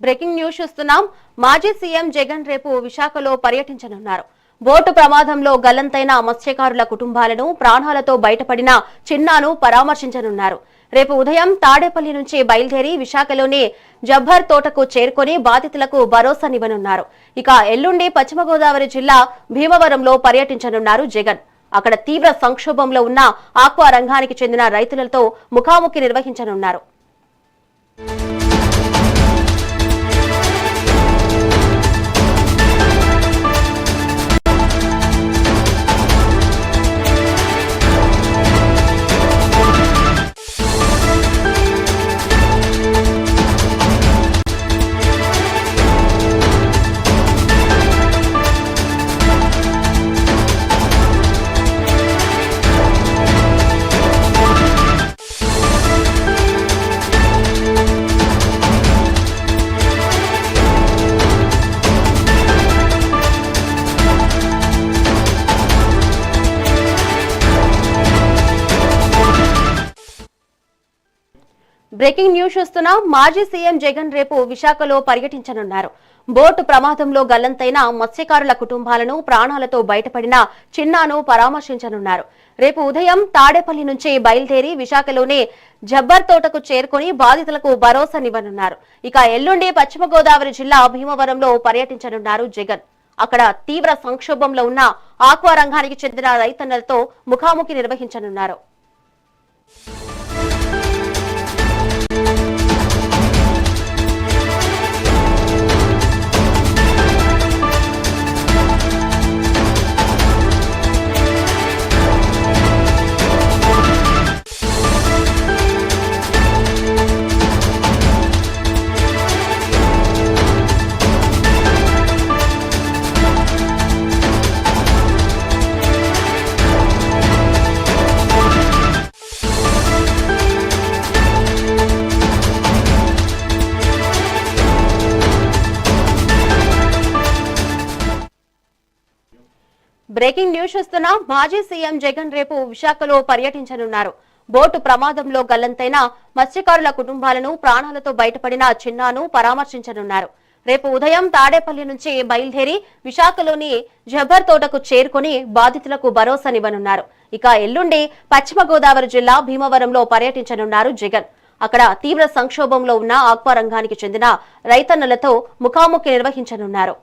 Breaking news చూస్తున్నాం. మాజీ CM Jagan రేపు విశాఖలో పర్యటించనున్నారు. బోటు ప్రమాదంలో గల్లంతైన మత్స్యకారుల కుటుంబాలను, ప్రాణాలతో బయటపడిన చిన్నాను పరామర్శించనున్నారు. రేపు ఉదయం తాడేపల్లి నుంచి బయలుదేరి విశాఖలోని జబ్బర్ తోటకు చేరుకుని బాధితులకు భరోసానివ్వనున్నారు. ఇక ఎల్లుండి పశ్చిమ గోదావరి జిల్లా భీమవరంలో పర్యటించనున్నారు జగన్. అక్కడ తీవ్ర సంక్షోభంలో ఉన్న ఆక్వా రంగానికి చెందిన రైతులతో ముఖాముఖి నిర్వహించనున్నారు. బ్రేకింగ్ న్యూస్ చూస్తున్నాం. మాజీ సీఎం జగన్ రేపు విశాఖలో పర్యటించనున్నారు. బోటు ప్రమాదంలో గల్లంతైన మత్స్యకారుల కుటుంబాలను, ప్రాణాలతో బయటపడిన చిన్నాను పరామర్శించనున్నారు. రేపు ఉదయం తాడేపల్లి నుంచి బయలుదేరి విశాఖలోని జబ్బర్ తోటకు చేరుకుని బాధితులకు భరోసానివ్వనున్నారు. ఇక ఎల్లుండి పశ్చిమ గోదావరి జిల్లా భీమవరంలో పర్యటించనున్నారు జగన్. అక్కడ తీవ్ర సంక్షోభంలో ఉన్న ఆక్వా రంగానికి చెందిన రైతన్నలతో ముఖాముఖి నిర్వహించనున్నారు. బ్రేకింగ్ న్యూస్ చూస్తున్నా. మాజీ సీఎం జగన్ రేపు విశాఖలో పర్యటించనున్నారు. బోటు ప్రమాదంలో గల్లంతైన మత్స్యకారుల కుటుంబాలను, ప్రాణాలతో బయటపడిన చిన్నాను పరామర్శించనున్నారు. రేపు ఉదయం తాడేపల్లి నుంచి బయలుదేరి విశాఖలోని జబ్బర్ తోటకు చేరుకుని బాధితులకు భరోసానివ్వనున్నారు. ఇక ఎల్లుండి పశ్చిమ గోదావరి జిల్లా భీమవరంలో పర్యటించనున్నారు జగన్. అక్కడ తీవ్ర సంక్షోభంలో ఉన్న ఆక్వా రంగానికి చెందిన రైతన్నలతో ముఖాముఖి నిర్వహించనున్నారు.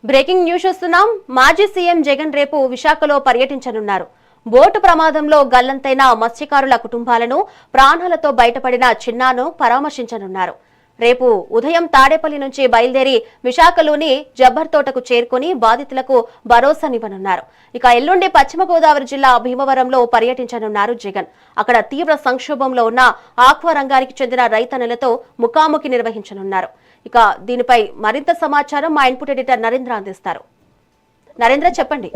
బ్రేకింగ్ న్యూస్ చూస్తున్నాం. మాజీ సీఎం జగన్ రేపు విశాఖలో పర్యటించనున్నారు. బోటు ప్రమాదంలో గల్లంతైన మత్స్యకారుల కుటుంబాలను, ప్రాణాలతో బయటపడిన చిన్నాను పరామర్శించనున్నారు. రేపు ఉదయం తాడేపల్లి నుంచి బయలుదేరి విశాఖలోని జబ్బర్ తోటకు చేరుకుని బాధితులకు భరోసానివ్వనున్నారు. ఇక ఎల్లుండి పశ్చిమ గోదావరి జిల్లా భీమవరంలో పర్యటించనున్నారు జగన్. అక్కడ తీవ్ర సంక్షోభంలో ఉన్న ఆక్వా రంగానికి చెందిన రైతన్నలతో ముఖాముఖి నిర్వహించనున్నారు. ఇక దీనిపై మరింత సమాచారం మా ఇన్పుట్ ఎడిటర్ నరేంద్ర అందిస్తారు. నరేంద్ర, చెప్పండి.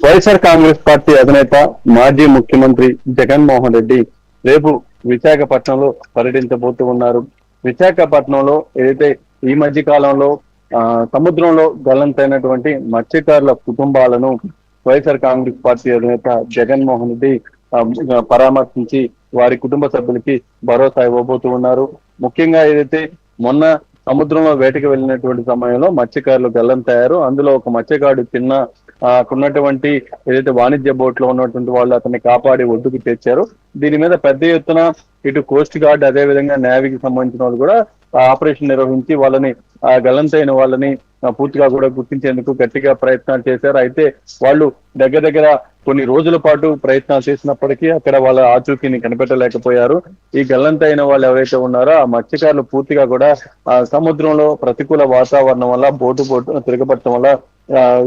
వైఎస్ఆర్ కాంగ్రెస్ పార్టీ అధినేత మాజీ ముఖ్యమంత్రి జగన్మోహన్ రెడ్డి రేపు విశాఖపట్నంలో పర్యటించబోతూ ఉన్నారు. విశాఖపట్నంలో ఏదైతే ఈ మధ్య కాలంలో సముద్రంలో గల్లంతైనటువంటి మత్స్యకారుల కుటుంబాలను వైఎస్ఆర్ కాంగ్రెస్ పార్టీ అధినేత జగన్మోహన్ రెడ్డి పరామర్శించి వారి కుటుంబ సభ్యులకి భరోసా ఇవ్వబోతూ ఉన్నారు. ముఖ్యంగా ఏదైతే మొన్న సముద్రంలో వేటకు వెళ్ళినటువంటి సమయంలో మత్స్యకారులు గల్లంతయ్యారు. అందులో ఒక మత్స్యకారుడు చిన్న ఉన్నటువంటి ఏదైతే వాణిజ్య బోట్ లో ఉన్నటువంటి వాళ్ళు అతన్ని కాపాడి ఒడ్డుకు తెచ్చారు. దీని మీద పెద్ద ఎత్తున ఇటు కోస్ట్ గార్డ్, అదే విధంగా నేవీకి సంబంధించిన వాళ్ళు కూడా ఆపరేషన్ నిర్వహించి వాళ్ళని గల్లంతైన వాళ్ళని పూర్తిగా కూడా గుర్తించేందుకు గట్టిగా ప్రయత్నాలు చేశారు. అయితే వాళ్ళు దగ్గర కొన్ని రోజుల పాటు ప్రయత్నాలు చేసినప్పటికీ అక్కడ వాళ్ళ ఆచూకీని కనిపెట్టలేకపోయారు. ఈ గల్లంతైన వాళ్ళు ఎవరైతే ఉన్నారో ఆ మత్స్యకారులు పూర్తిగా కూడా సముద్రంలో ప్రతికూల వాతావరణం వల్ల బోటు తిరగబడటం వల్ల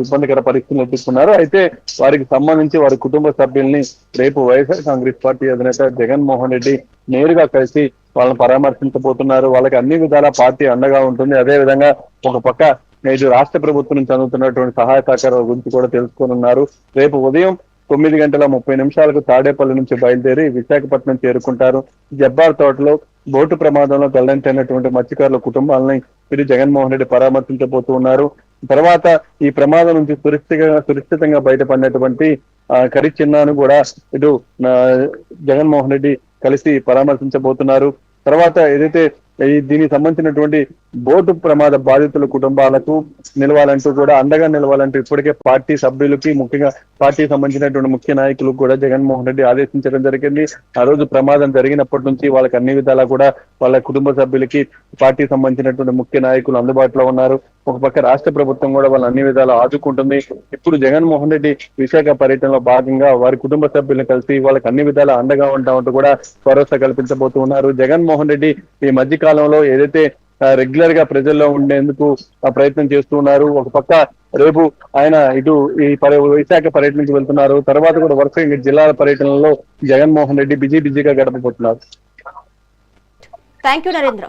ఇబ్బందికర పరిస్థితులు ఎదుర్కొన్నారు. అయితే వారికి సంబంధించి వారి కుటుంబ సభ్యుల్ని రేపు వైఎస్ఆర్ కాంగ్రెస్ పార్టీ అధినేత జగన్మోహన్ రెడ్డి నేరుగా కలిసి వాళ్ళని పరామర్శించబోతున్నారు. వాళ్ళకి అన్ని విధాల పార్టీ అండగా ఉంటుంది. అదే విధంగా ఒక పక్క నేడు రాష్ట్ర ప్రభుత్వం నుంచి అందుతున్నటువంటి సహాయ సహకారాల గురించి కూడా తెలుసుకోనున్నారు. రేపు ఉదయం 9:30 తాడేపల్లి నుంచి బయలుదేరి విశాఖపట్నం చేరుకుంటారు. జబ్బార్ తోటలో బోటు ప్రమాదంలో గల్లంతైనటువంటి మత్స్యకారుల కుటుంబాలని ఇటు జగన్మోహన్ రెడ్డి పరామర్శించబోతూ ఉన్నారు. తర్వాత ఈ ప్రమాదం నుంచి సురక్షితంగా బయటపడినటువంటి కరి చిన్నాను కూడా ఇటు జగన్మోహన్ రెడ్డి కలిసి పరామర్శించబోతున్నారు. తర్వాత ఏదైతే దీనికి సంబంధించినటువంటి బోటు ప్రమాద బాధితుల కుటుంబాలకు నిలవాలంటూ కూడా అండగా నిలవాలంటూ ఇప్పటికే పార్టీ సభ్యులకి ముఖ్యంగా పార్టీకి సంబంధించినటువంటి ముఖ్య నాయకులకు కూడా జగన్మోహన్ రెడ్డి ఆదేశించడం జరిగింది. ఆ రోజు ప్రమాదం జరిగినప్పటి నుంచి వాళ్ళకి అన్ని విధాలా కూడా వాళ్ళ కుటుంబ సభ్యులకి పార్టీకి సంబంధించినటువంటి ముఖ్య నాయకులు అందుబాటులో ఉన్నారు. ఒక పక్క రాష్ట్ర ప్రభుత్వం కూడా వాళ్ళ అన్ని విధాలు ఆదుకుంటుంది. ఇప్పుడు జగన్మోహన్ రెడ్డి విశాఖ పర్యటనలో భాగంగా వారి కుటుంబ సభ్యులను కలిసి వాళ్ళకి అన్ని విధాల అండగా ఉంటామంటూ కూడా భరోసా కల్పించబోతూ ఉన్నారు. జగన్మోహన్ రెడ్డి ఈ మధ్య కాలంలో ఏదైతే రెగ్యులర్ గా ప్రజల్లో ఉండేందుకు ప్రయత్నం చేస్తూ ఉన్నారు. ఒక పక్క రేపు ఆయన ఇటు ఈ విశాఖ పర్యటనకి వెళ్తున్నారు. తర్వాత కూడా వరుసగా జిల్లాల పర్యటనలో జగన్మోహన్ రెడ్డి బిజీగా గడపబోతున్నారు. Thank you Narendra.